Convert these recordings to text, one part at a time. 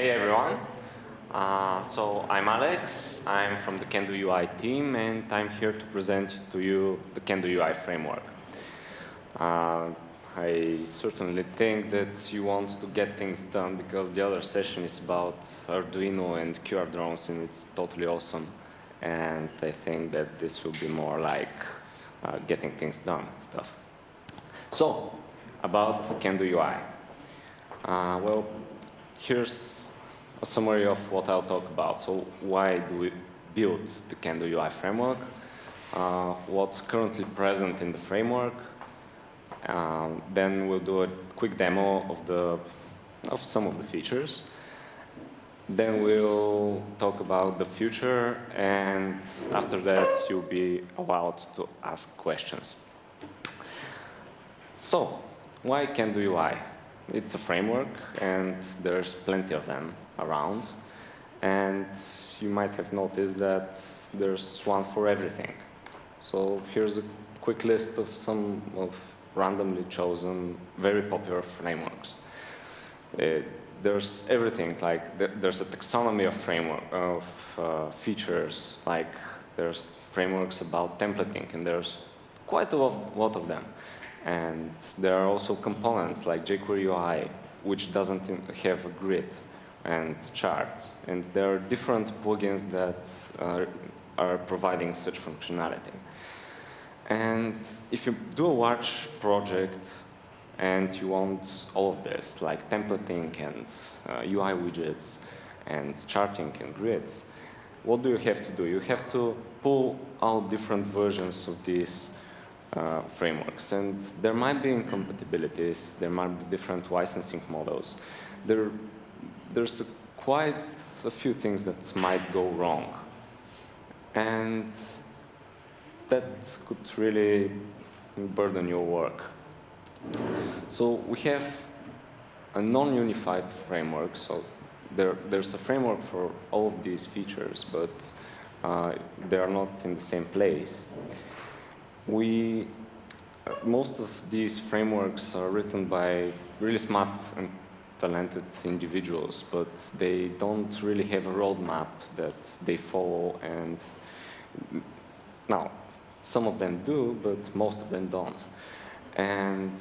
Hey everyone. So I'm Alex. I'm from the Kendo UI team, and I'm here to present to you the Kendo UI framework. I certainly think that you want to get things done because the other session is about Arduino and QR drones, and it's totally awesome. And I think that this will be more like getting things done stuff. So, about Kendo UI. Well, here's a summary of what I'll talk about. So why do we build the Kendo UI framework? What's currently present in the framework? Then we'll do a quick demo of some of the features. Then we'll talk about the future, and after that you'll be allowed to ask questions. So, why Kendo UI? It's a framework, and there's plenty of them around. And you might have noticed that there's one for everything. So here's a quick list of some of randomly chosen, very popular frameworks. There's everything, like there's a taxonomy of features, like there's frameworks about templating, and there's quite a lot of them. And there are also components like jQuery UI, which doesn't have a grid and chart. And there are different plugins that are providing such functionality. And if you do a large project and you want all of this, like templating and UI widgets and charting and grids, what do you have to do? You have to pull out different versions of these frameworks, and there might be incompatibilities, there might be different licensing models. There's quite a few things that might go wrong, and that could really burden your work. So we have a non-unified framework, so there's a framework for all of these features, but they are not in the same place. Most of these frameworks are written by really smart and talented individuals, but they don't really have a roadmap that they follow, and now, some of them do, but most of them don't. And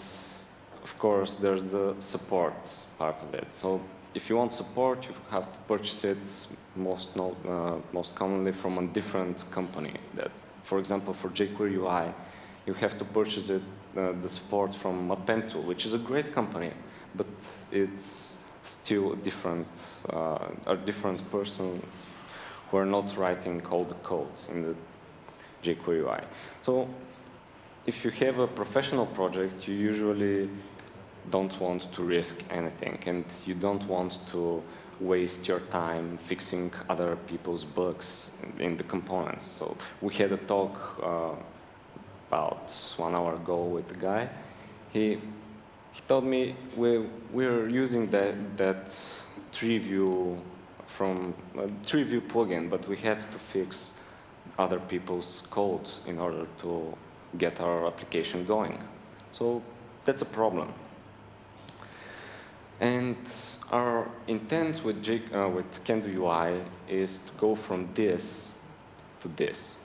of course, there's the support part of it. So if you want support, you have to purchase it most commonly from a different company. That, for example, for jQuery UI, you have to purchase the support from Mapento, which is a great company, but it's still different persons who are not writing all the codes in the jQuery UI. So if you have a professional project, you usually don't want to risk anything, and you don't want to waste your time fixing other people's bugs in the components. So we had a talk about 1 hour ago with the guy. He told me we're using that tree view plugin, but we had to fix other people's code in order to get our application going. So that's a problem. And our intent with Kendo UI is to go from this to this.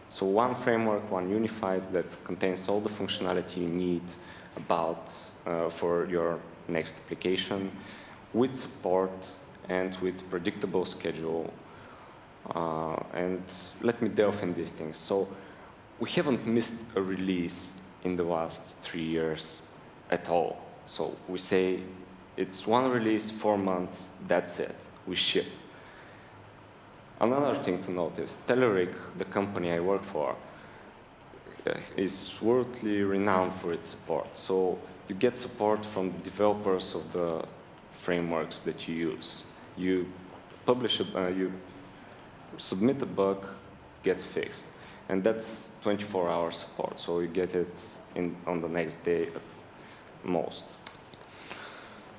So one framework, one unified, that contains all the functionality you need for your next application, with support and with predictable schedule. And let me delve in these things. So we haven't missed a release in the last 3 years at all. So we say it's one release, 4 months, that's it, we ship. Another thing to notice, Telerik, the company I work for, is worldly renowned for its support. So you get support from the developers of the frameworks that you use. You you submit a bug, gets fixed. And that's 24-hour support, so you get it on the next day at most.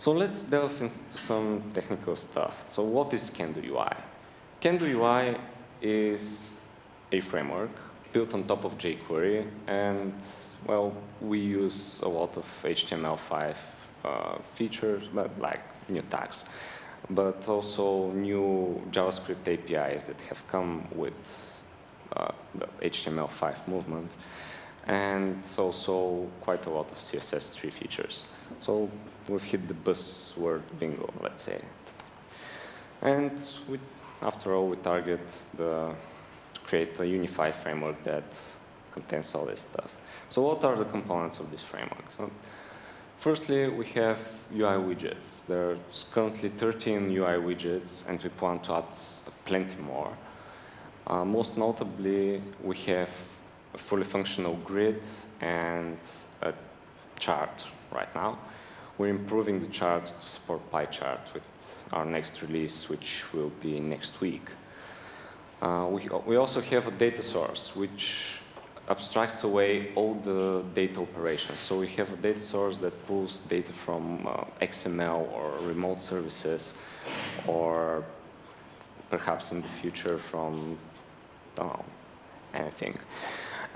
So let's delve into some technical stuff. So what is Kendo UI? Kendo UI is a framework built on top of jQuery, and well, we use a lot of HTML5 features, but like new tags. but also new JavaScript APIs that have come with the HTML5 movement, and also quite a lot of CSS3 features. So we've hit the buzzword bingo, let's say. And after all, we target to create a unified framework that contains all this stuff. So what are the components of this framework? So firstly, we have UI widgets. There's currently 13 UI widgets, and we plan to add plenty more. Most notably, we have a fully functional grid and a chart right now. We're improving the chart to support pie chart with our next release, which will be next week. We also have a data source, which abstracts away all the data operations. So we have a data source that pulls data from XML or remote services, or perhaps in the future from, I don't know, anything.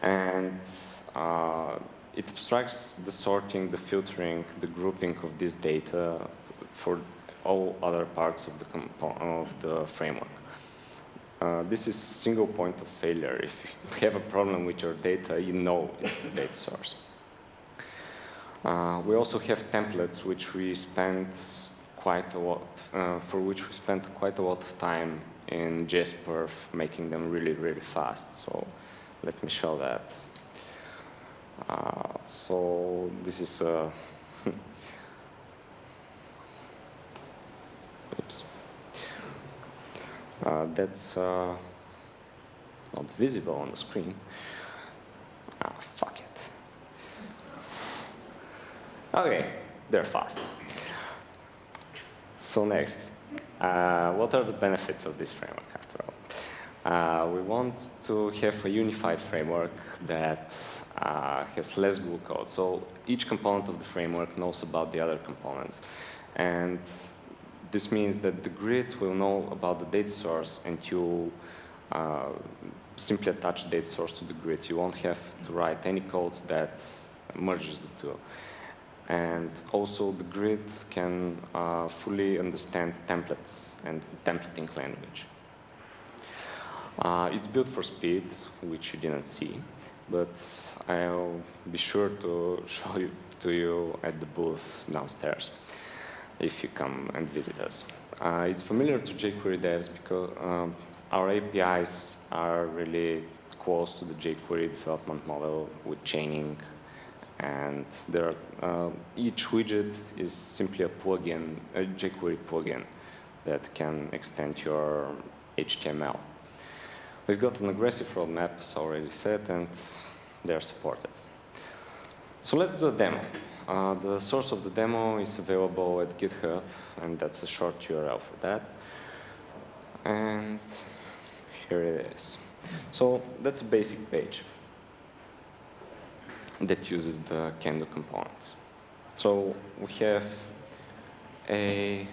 And it abstracts the sorting, the filtering, the grouping of this data for all other parts of the framework. This is a single point of failure. If you have a problem with your data, you know it's the data source. We also have templates, which we spent quite a lot, quite a lot of time in JSConf, making them really, really fast. So let me show that. So this is oops. That's not visible on the screen. Fuck it. Okay, they're fast. So next, what are the benefits of this framework after all? We want to have a unified framework that has less glue code. So each component of the framework knows about the other components. And this means that the grid will know about the data source, and you simply attach the data source to the grid. You won't have to write any code that merges the two. And also the grid can fully understand templates and the templating language. It's built for speed, which you didn't see, but I'll be sure to show it to you at the booth downstairs if you come and visit us. It's familiar to jQuery devs because our APIs are really close to the jQuery development model with chaining, and each widget is simply a plugin, a jQuery plugin that can extend your HTML. We've got an aggressive roadmap, as already said, and they're supported. So let's do a demo. The source of the demo is available at GitHub, and that's a short URL for that. And here it is. So that's a basic page that uses the Kendo components. So we have a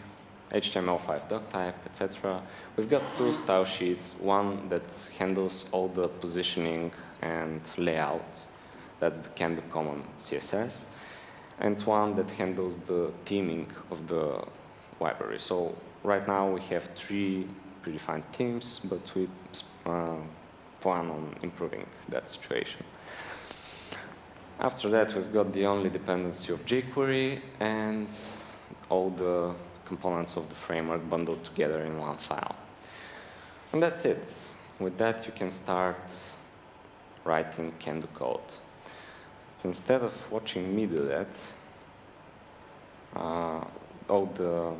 HTML5 doc type, etc. We've got two style sheets, one that handles all the positioning and layout. That's the Kendo common CSS. And one that handles the theming of the library. So right now we have 3 predefined themes, but we plan on improving that situation. After that, we've got the only dependency of jQuery and all the components of the framework bundled together in one file. And that's it. With that, you can start writing Kendo code. Instead of watching me do that, all the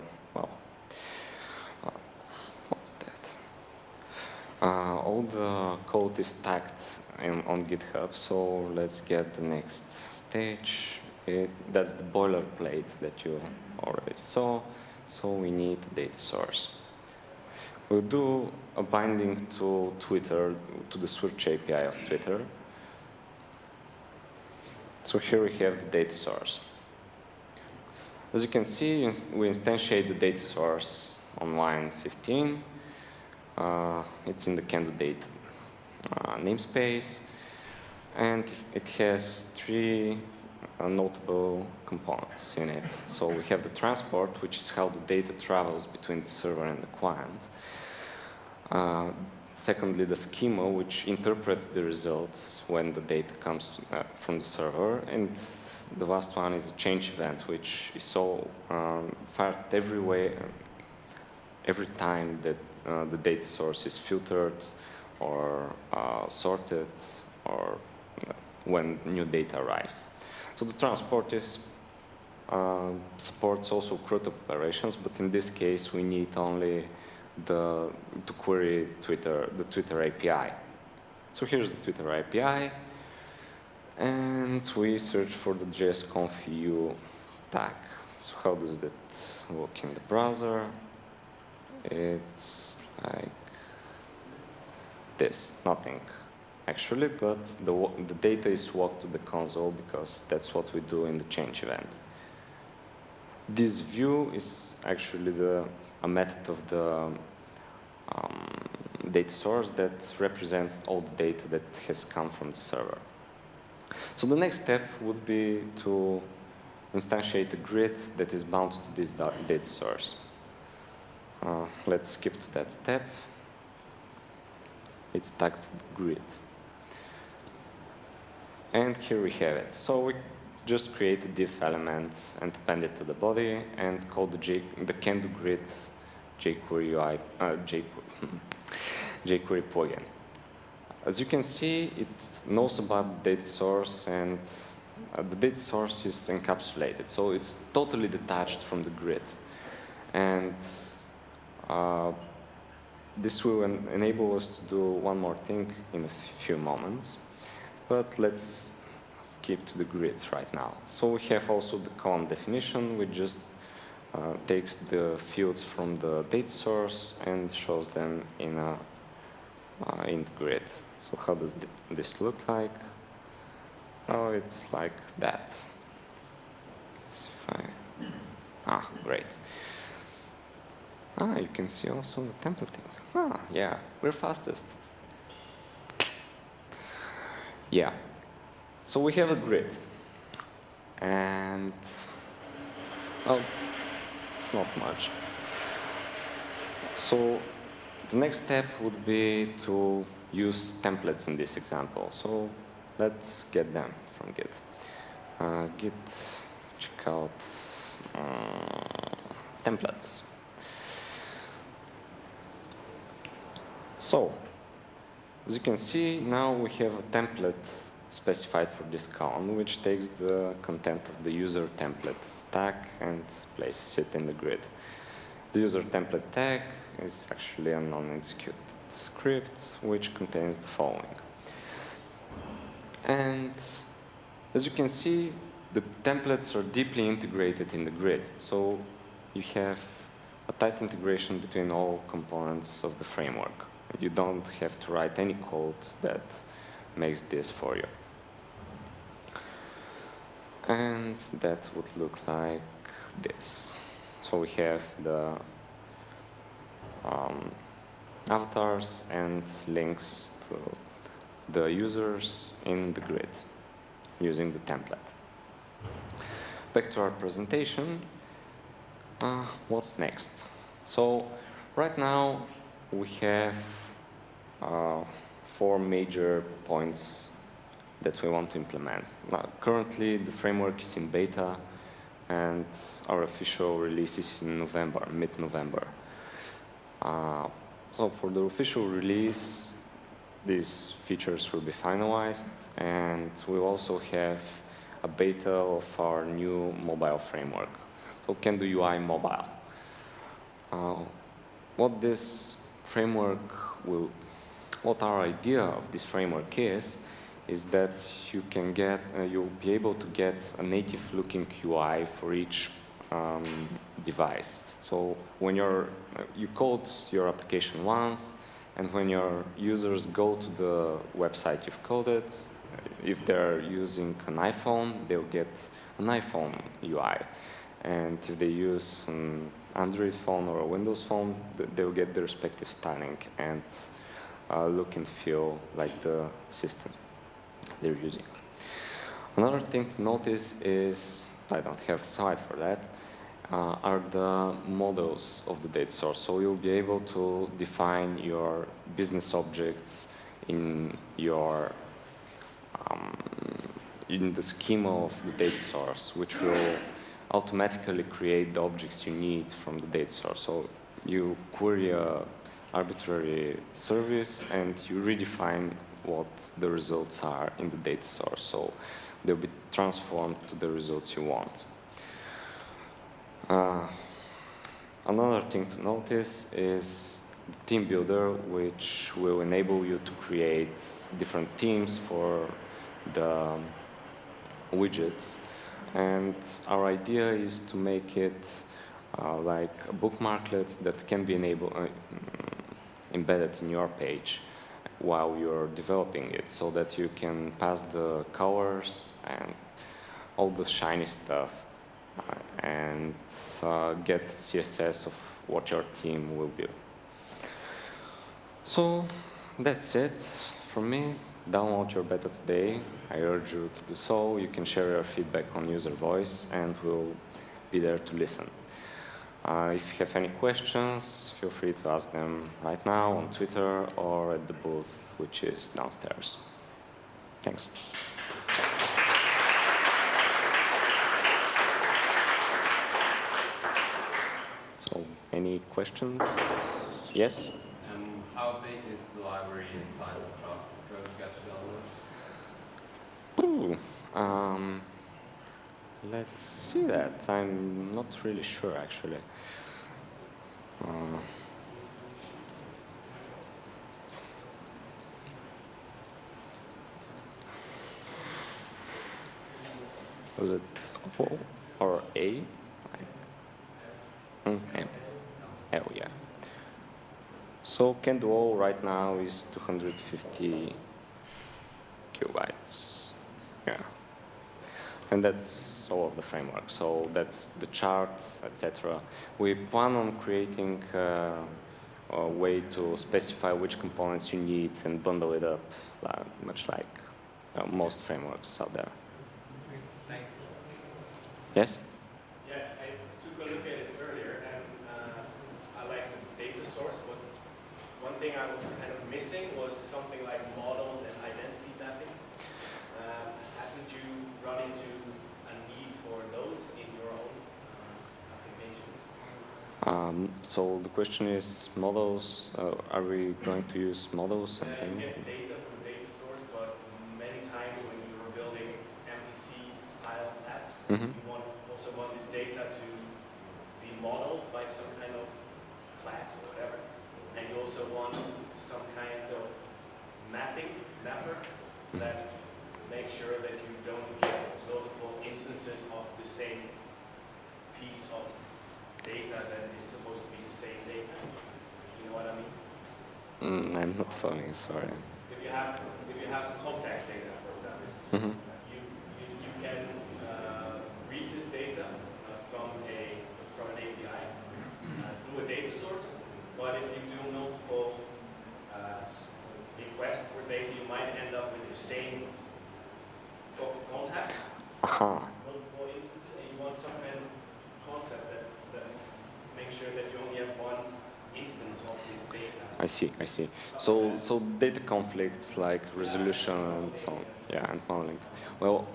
code is stacked on GitHub, so let's get the next stage. That's the boilerplate that you already saw, so we need a data source. We'll do a binding to Twitter, to the search API of Twitter. So here we have the data source. As you can see, we instantiate the data source on line 15. It's in the Kendo data namespace, and it has 3 notable components in it. So we have the transport, which is how the data travels between the server and the client. Secondly, the schema, which interprets the results when the data comes from the server. And the last one is a change event, which is so fired every time that the data source is filtered or sorted, or when new data arrives. So the transport supports also CRUD operations, but in this case we need only to query the Twitter API. So here's the Twitter API, and we search for the JSConfEU tag. So how does that look in the browser? It's like this, nothing actually, but the data is walked to the console because that's what we do in the change event. This view is actually a method of the data source that represents all the data that has come from the server. So the next step would be to instantiate a grid that is bound to this data source. Let's skip to that step. It's tagged grid. And here we have it. So we just create a div element and append it to the body and call the Kendo grid jQuery UI, jQuery plugin. As you can see, it knows about the data source, and the data source is encapsulated, so it's totally detached from the grid. And this will enable us to do one more thing in a few moments, but let's keep to the grid right now. So we have also the column definition, which just takes the fields from the data source and shows them in the grid. So how does this look like? Oh, it's like that. Great. You can see also the templating. Yeah, we're fastest. Yeah. So we have a grid. And, well, it's not much. So the next step would be to use templates in this example. So let's get them from Git. Git check out templates. So, as you can see, now we have a template specified for this column, which takes the content of the user template tag and places it in the grid. The user template tag is actually a non-executed script which contains the following. And as you can see, the templates are deeply integrated in the grid. So you have a tight integration between all components of the framework. You don't have to write any code that makes this for you. And that would look like this. So we have the avatars and links to the users in the grid using the template. Back to our presentation. What's next? So right now we have 4 major points that we want to implement. Now, currently the framework is in beta, and our official release is in November, mid-November. So for the official release, these features will be finalized, and we'll also have a beta of our new mobile framework, so Kendo UI Mobile. What our idea of this framework is that you can get, you'll be able to get a native-looking UI for each device. So when you code your application once, and when your users go to the website you've coded, if they're using an iPhone, they'll get an iPhone UI. And if they use an Android phone or a Windows phone, they'll get the respective styling and look and feel like the system they're using. Another thing to notice is, I don't have a slide for that, are the models of the data source. So you'll be able to define your business objects in your in the schema of the data source, which will automatically create the objects you need from the data source. So you query a arbitrary service and you redefine what the results are in the data source. So they'll be transformed to the results you want. Another thing to notice is the team builder, which will enable you to create different teams for the widgets. And our idea is to make it like a bookmarklet that can be embedded in your page while you're developing it, so that you can pass the colors and all the shiny stuff and get CSS of what your team will be. So that's it from me. Download your beta today. I urge you to do so. You can share your feedback on user voice and we'll be there to listen. If you have any questions, feel free to ask them right now on Twitter or at the booth, which is downstairs. Thanks. So, any questions? Yes? How big is the library and size of JavaScript code you got to download? Let's see that. I'm not really sure, actually. Was it O or A? Okay. L, yeah. So Kendo UI right now is 250 kilobytes. Yeah. And that's all of the framework. So that's the chart, etc. We plan on creating a way to specify which components you need and bundle it up, much like most frameworks out there. Thanks. Yes? Yes, I took a look at it earlier, and I like the data source, but one thing I was kind of missing was something like models and identity mapping. Haven't you run into a need for those in your own application? So the question is models, are we going to use models? You get data from the data source, but many times when you're building MVC-style apps, you also want this data to be modeled by some kind of class or whatever. And you also want some kind of mapper that makes sure that you don't get multiple instances of the same piece of data that is supposed to be the same data. You know what I mean? I'm not following, sorry. If you have contact data, for example, you can read this data from an API through a data source. But if you do multiple requests for data, you might end up with the same contact, multiple instances, and you want some kind of concept that makes sure that you only have one instance of this data. I see. So data conflicts like resolution and so on, yeah, and modeling. Well,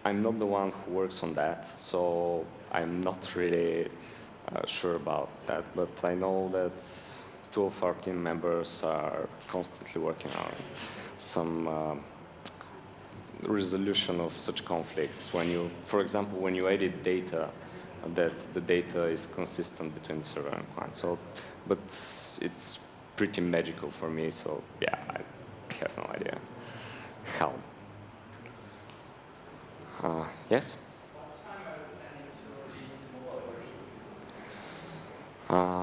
I'm not the one who works on that, so I'm not really sure about that, but I know that two of our team members are constantly working on some resolution of such conflicts. When you, for example, when you edit data, that the data is consistent between the server and client. So, but it's pretty magical for me. So yeah, I have no idea how. Yes.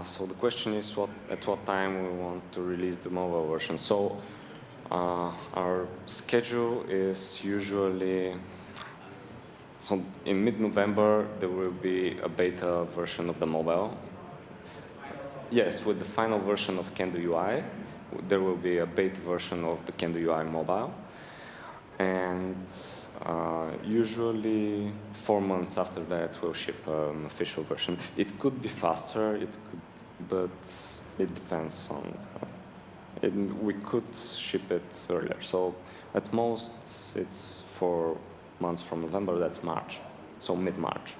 So the question is at what time we want to release the mobile version. So our schedule is usually, so in mid-November there will be a beta version of the mobile. Yes, with the final version of Kendo UI, there will be a beta version of the Kendo UI mobile. And Usually 4 months after that we'll ship an official version. It could be faster, but it depends on. We could ship it earlier. So at most it's 4 months from November. That's March. So mid-March.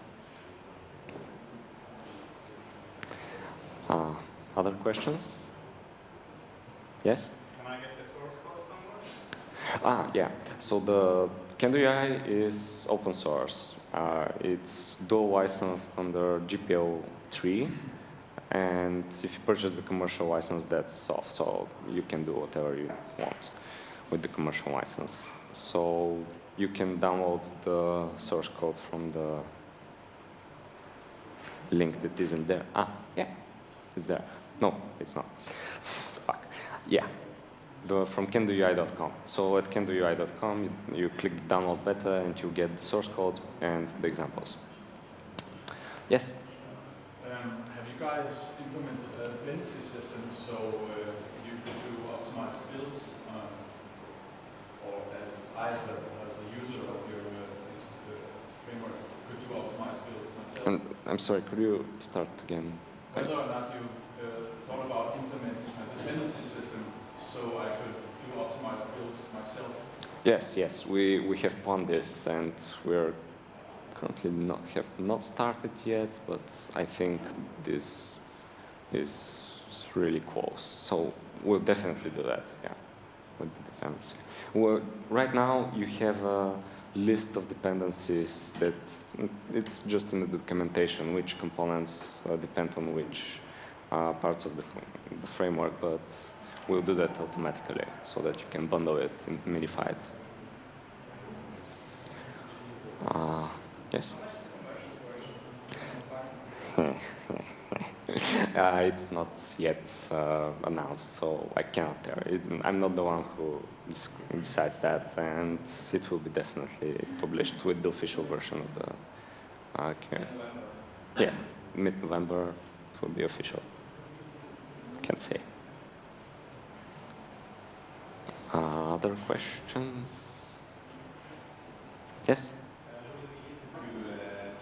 Other questions? Yes? Can I get the source code somewhere? Yeah. So the Kendo UI is open source. It's dual licensed under GPL 3, and if you purchase the commercial license, that's off. So you can do whatever you want with the commercial license. So you can download the source code from the link that isn't there. Yeah, it's there. No, it's not. Fuck. Yeah. From kendoui.com. So at kendoui.com, you click the download beta and you get the source code and the examples. Yes? Have you guys implemented a dependency system so you could do optimized builds? Or as I, as a user of your framework, could do optimized builds myself? I'm sorry, could you start again? Whether or not you've thought about implementing a dependency system so I could do optimized builds myself? Yes, we have planned this and we're currently have not started yet, but I think this is really close. So we'll definitely do that, yeah, with the dependency. Well, right now you have a list of dependencies that it's just in the documentation which components depend on which parts of the framework, but we'll do that automatically so that you can bundle it and minify it. Yes? It's not yet announced, so I cannot tell. I'm not the one who decides that, and it will be definitely published with the official version of the. Yeah, mid-November it will be official. Can't say. Other questions? Yes? Would it be easy to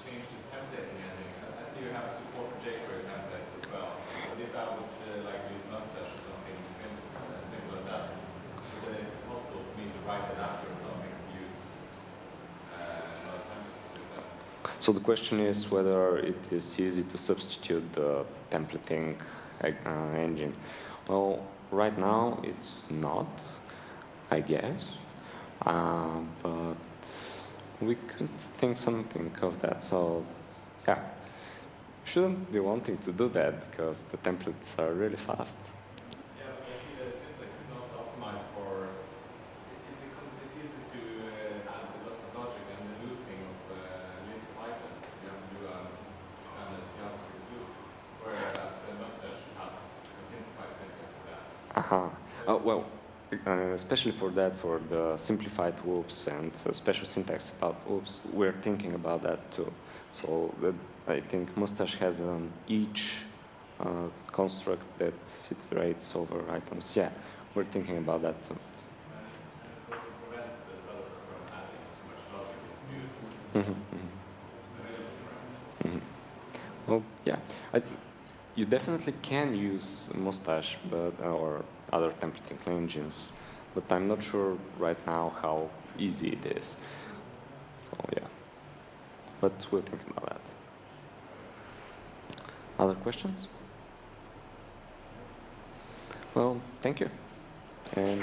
change the templating ending? I see you have support for jQuery templates as well. But if I would like use Mustache or something simple as that, would it be possible for me to write it after or something to use another template system? So the question is whether it is easy to substitute the templating engine. Well, right now it's not, I guess, but we could think something of that. So, yeah, shouldn't be wanting to do that because the templates are really fast. Yeah, but I see that simplex is not optimized for. It's easy to add lots of logic and the looping of list of items. You have to do a standard JavaScript loop, whereas Mustache have a simplified syntax for that. Well, especially for that, for the simplified loops and special syntax about loops, we're thinking about that too. So I think Mustache has each construct that iterates over items. Yeah, we're thinking about that too. And it also prevents the developer from adding too much logic into use. Well, yeah, you definitely can use Mustache, or other templating engines, but I'm not sure right now how easy it is. So yeah, but we'll think about that. Other questions? Well, thank you. And